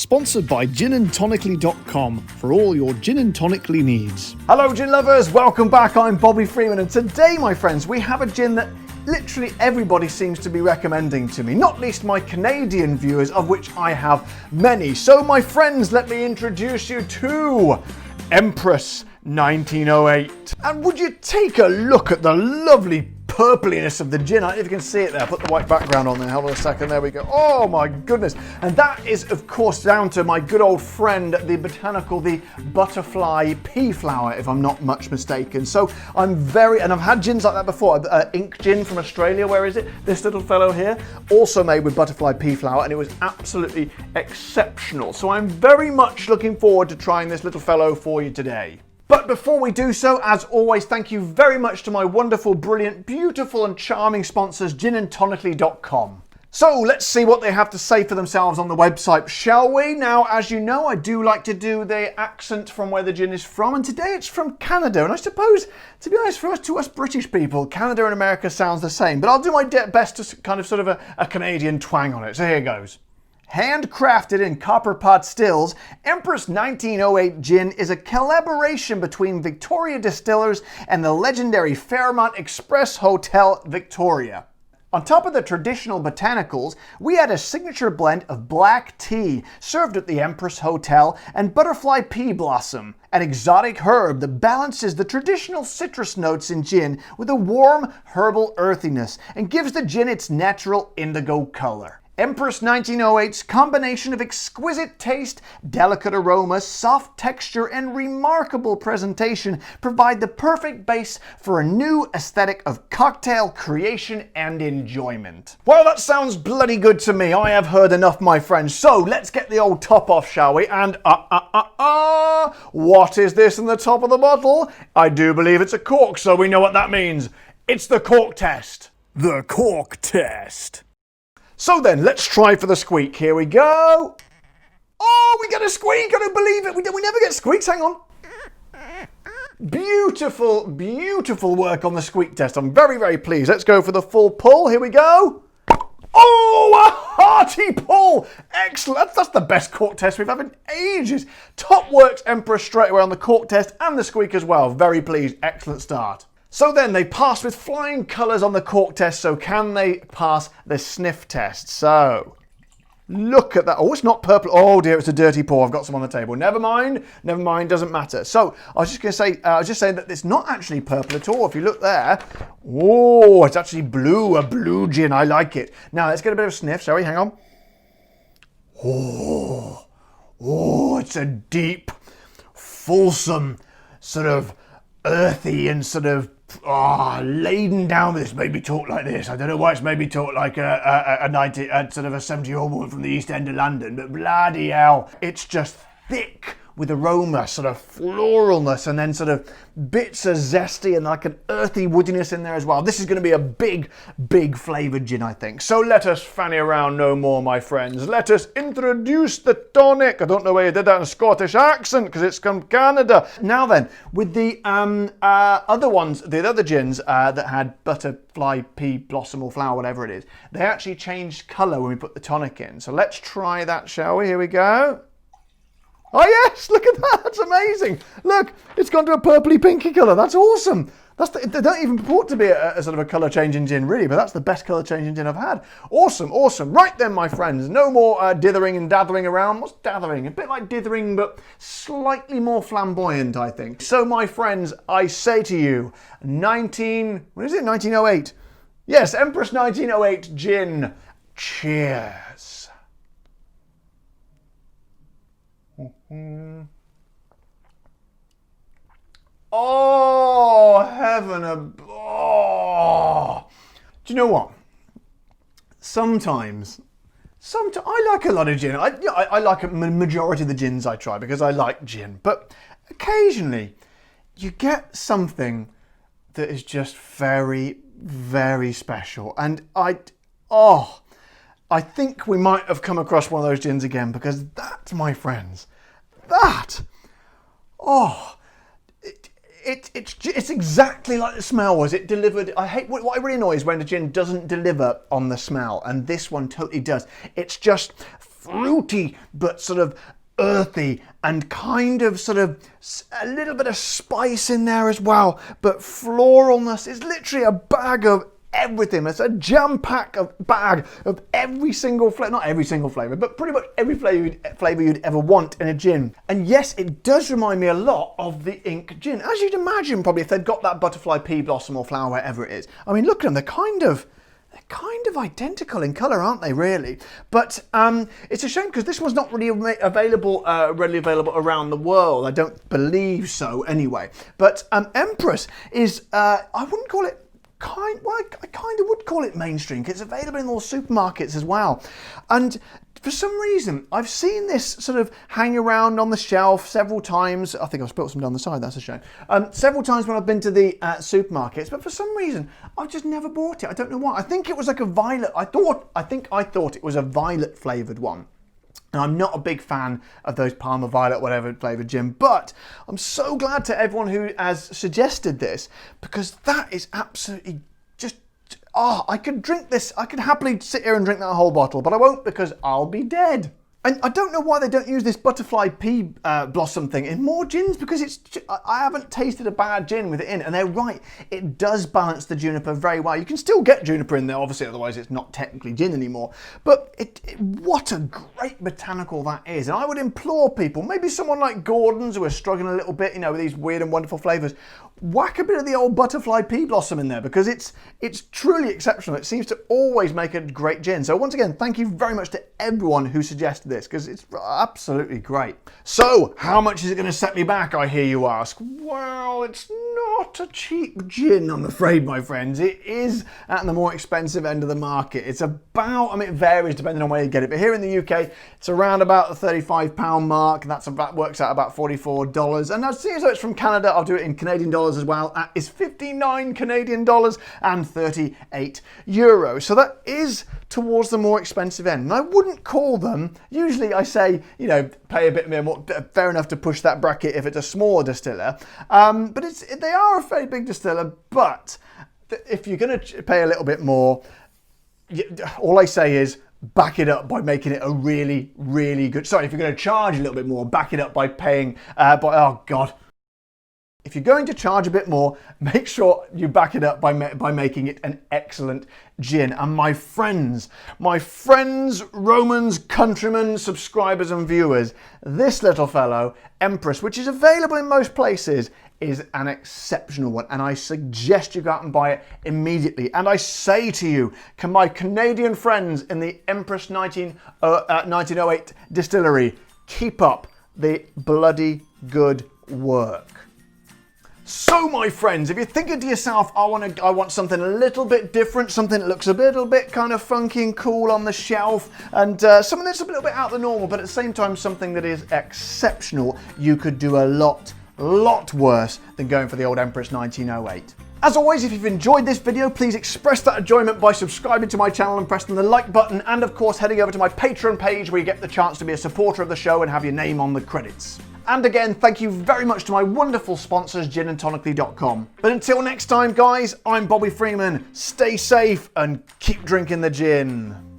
Sponsored by ginandtonically.com for all your gin and tonically needs. Hello gin lovers, welcome back. I'm Bobby Freeman, and today, my friends, we have a gin that literally everybody seems to be recommending to me, not least my Canadian viewers, of which I have many. So my friends, let me introduce you to Empress 1908. And would you take a look at the lovely purpliness of the gin? I don't know if you can see it there. Put the white background on there. Hold on a second. There we go. Oh my goodness. And that is, of course, down to my good old friend, the butterfly pea flower, if I'm not much mistaken. So and I've had gins like that before. Ink gin from Australia. Where is it? This little fellow here. Also made with butterfly pea flower, and it was absolutely exceptional. So I'm very much looking forward to trying this little fellow for you today. But before we do so, as always, thank you very much to my wonderful, brilliant, beautiful and charming sponsors, ginandtonically.com. So let's see what they have to say for themselves on the website, shall we? Now, as you know, I do like to do the accent from where the gin is from, and today it's from Canada. And I suppose, to be honest, to us British people, Canada and America sounds the same, but I'll do my best to kind of sort of a Canadian twang on it. So here goes. Handcrafted in copper pot stills, Empress 1908 gin is a collaboration between Victoria Distillers and the legendary Fairmont Express Hotel, Victoria. On top of the traditional botanicals, we add a signature blend of black tea, served at the Empress Hotel, and butterfly pea blossom, an exotic herb that balances the traditional citrus notes in gin with a warm herbal earthiness and gives the gin its natural indigo color. Empress 1908's combination of exquisite taste, delicate aroma, soft texture, and remarkable presentation provide the perfect base for a new aesthetic of cocktail creation and enjoyment. Well, that sounds bloody good to me. I have heard enough, my friends. So let's get the old top off, shall we? And what is this in the top of the bottle? I do believe it's a cork, so we know what that means. It's the cork test. The cork test. So then, let's try for the squeak. Here we go. Oh, we get a squeak. I don't believe it. We never get squeaks. Hang on. Beautiful, beautiful work on the squeak test. I'm very, very pleased. Let's go for the full pull. Here we go. Oh, a hearty pull. Excellent. That's the best cork test we've had in ages. Top works, Empress, straight away on the cork test and the squeak as well. Very pleased. Excellent start. So then, they passed with flying colours on the cork test, so can they pass the sniff test? So, look at that. Oh, it's not purple. Oh dear, it's a dirty pour. I've got some on the table. Never mind, doesn't matter. So, I was just saying that it's not actually purple at all. If you look there, oh, it's actually blue, a blue gin. I like it. Now, let's get a bit of a sniff, shall we? Hang on. Oh, it's a deep, fulsome, sort of earthy and sort of laden down with this. Made me talk like this. I don't know why it's made me talk like a 70-year-old woman from the East End of London, but bloody hell, it's just thick with aroma, sort of floralness, and then sort of bits of zesty and like an earthy woodiness in there as well. This is going to be a big, big flavoured gin, I think. So let us fanny around no more, my friends. Let us introduce the tonic. I don't know why you did that in a Scottish accent, because it's from Canada. Now then, with the other gins that had butterfly pea blossom or flower, whatever it is, they actually changed colour when we put the tonic in. So let's try that, shall we? Here we go. Oh yes, look at that, that's amazing. Look, it's gone to a purpley pinky colour, that's awesome. They don't even purport to be a sort of a colour change in gin really, but that's the best colour change in gin I've had. Awesome, awesome. Right then, my friends, no more dithering and dathering around. What's dathering? A bit like dithering, but slightly more flamboyant, I think. So my friends, I say to you, 1908? Yes, Empress 1908 gin. Cheers. Oh, heaven above. Do you know what? Sometimes I like a lot of gin. I like a majority of the gins I try because I like gin. But occasionally you get something that is just very, very special. And I think we might have come across one of those gins again, because that, my friends, it's exactly like the smell was. It delivered. What really annoys when a gin doesn't deliver on the smell, and this one totally does. It's just fruity, but sort of earthy and kind of sort of a little bit of spice in there as well. But floralness is literally a bag of everything. It's a jam-packed bag of every single flavour, not every single flavour, but pretty much every flavour you'd ever want in a gin. And yes, it does remind me a lot of the Ink gin, as you'd imagine probably if they'd got that butterfly pea blossom or flower, whatever it is. I mean, look at them, they're kind of identical in colour, aren't they, really? But it's a shame because this one's not really readily available around the world. I don't believe so anyway. But Empress is, I wouldn't call it I kind of would call it mainstream. It's available in all supermarkets as well. And for some reason, I've seen this sort of hang around on the shelf several times. I think I've spilled some down the side, that's a shame. Several times when I've been to the supermarkets, but for some reason, I've just never bought it. I don't know why. I think it was like a violet. I thought it was a violet flavoured one. Now, I'm not a big fan of those Palmer Violet, whatever flavoured gin, but I'm so glad to everyone who has suggested this, because that is absolutely just, I could drink this. I could happily sit here and drink that whole bottle, but I won't because I'll be dead. And I don't know why they don't use this butterfly pea blossom thing in more gins, because I haven't tasted a bad gin with it in, and they're right, it does balance the juniper very well. You can still get juniper in there, obviously, otherwise it's not technically gin anymore, but what a great botanical that is. And I would implore people, maybe someone like Gordon's who are struggling a little bit, with these weird and wonderful flavours, whack a bit of the old butterfly pea blossom in there, because it's truly exceptional. It seems to always make a great gin. So once again, thank you very much to everyone who suggested this, because it's absolutely great. So how much is it going to set me back, I hear you ask? Well, it's not a cheap gin, I'm afraid, my friends. It is at the more expensive end of the market. It's about, it varies depending on where you get it, but here in the UK, it's around about the £35 mark. That works out about $44. And as soon as it's from Canada, I'll do it in Canadian dollars as well. That is 59 Canadian dollars and 38 euros. So that is towards the more expensive end. And I wouldn't call them, usually I say, pay a bit more, fair enough to push that bracket if it's a smaller distiller. But they are a fairly big distiller, but if you're going to pay a little bit more, all I say is back it up by making it a really, really good, sorry, if you're going to charge a little bit more, back it up by paying, oh God. If you're going to charge a bit more, make sure you back it up by making it an excellent gin. And my friends, Romans, countrymen, subscribers and viewers, this little fellow, Empress, which is available in most places, is an exceptional one. And I suggest you go out and buy it immediately. And I say to you, can my Canadian friends in the Empress 1908 distillery keep up the bloody good work? So my friends, if you're thinking to yourself, I want something a little bit different, something that looks a little bit kind of funky and cool on the shelf, and something that's a little bit out of the normal, but at the same time something that is exceptional, you could do a lot worse than going for the old Empress 1908. As always, if you've enjoyed this video, please express that enjoyment by subscribing to my channel and pressing the like button, and of course heading over to my Patreon page where you get the chance to be a supporter of the show and have your name on the credits. And again, thank you very much to my wonderful sponsors, ginandtonically.com. But until next time, guys, I'm Bobby Freeman. Stay safe and keep drinking the gin.